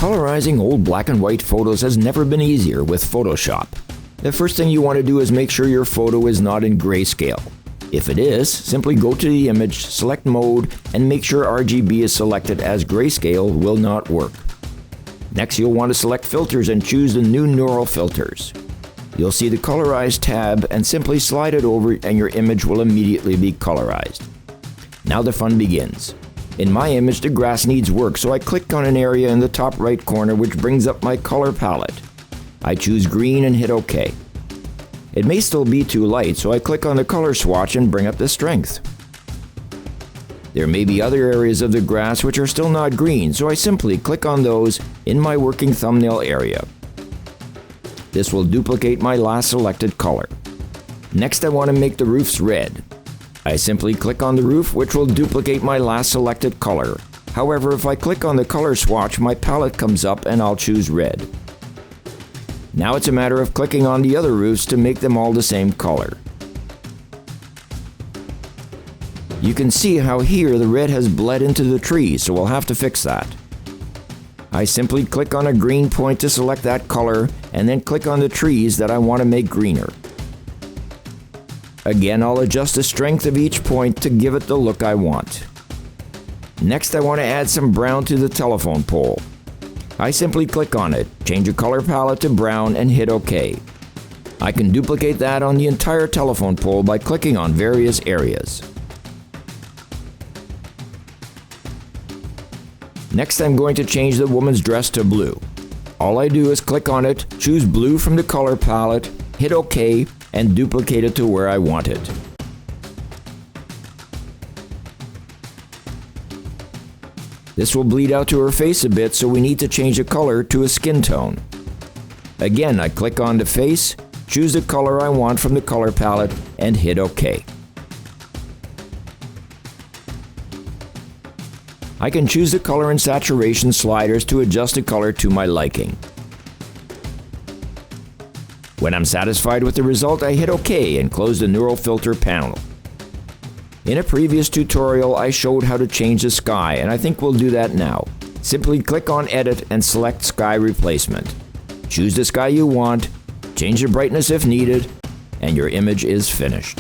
Colorizing old black and white photos has never been easier with Photoshop. The first thing you want to do is make sure your photo is not in grayscale. If it is, simply go to the image, select mode, and make sure RGB is selected, as grayscale will not work. Next, you'll want to select filters and choose the new neural filters. You'll see the Colorize tab and simply slide it over and your image will immediately be colorized. Now the fun begins. In my image, the grass needs work, so I click on an area in the top right corner which brings up my color palette. I choose green and hit OK. It may still be too light, so I click on the color swatch and bring up the strength. There may be other areas of the grass which are still not green, so I simply click on those in my working thumbnail area. This will duplicate my last selected color. Next, I want to make the roofs red. I simply click on the roof, which will duplicate my last selected color. However, if I click on the color swatch, my palette comes up and I'll choose red. Now it's a matter of clicking on the other roofs to make them all the same color. You can see how here the red has bled into the trees, so we'll have to fix that. I simply click on a green point to select that color, and then click on the trees that I want to make greener. Again, I'll adjust the strength of each point to give it the look I want. Next, I want to add some brown to the telephone pole. I simply click on it, change the color palette to brown, and hit OK. I can duplicate that on the entire telephone pole by clicking on various areas. Next, I'm going to change the woman's dress to blue. All I do is click on it, choose blue from the color palette, hit OK, and duplicate it to where I want it. This will bleed out to her face a bit, so we need to change the color to a skin tone. Again, I click on the face, choose the color I want from the color palette, and hit OK. I can choose the color and saturation sliders to adjust the color to my liking. When I'm satisfied with the result, I hit OK and close the Neural Filter panel. In a previous tutorial, I showed how to change the sky, and I think we'll do that now. Simply click on Edit and select Sky Replacement. Choose the sky you want, change the brightness if needed, and your image is finished.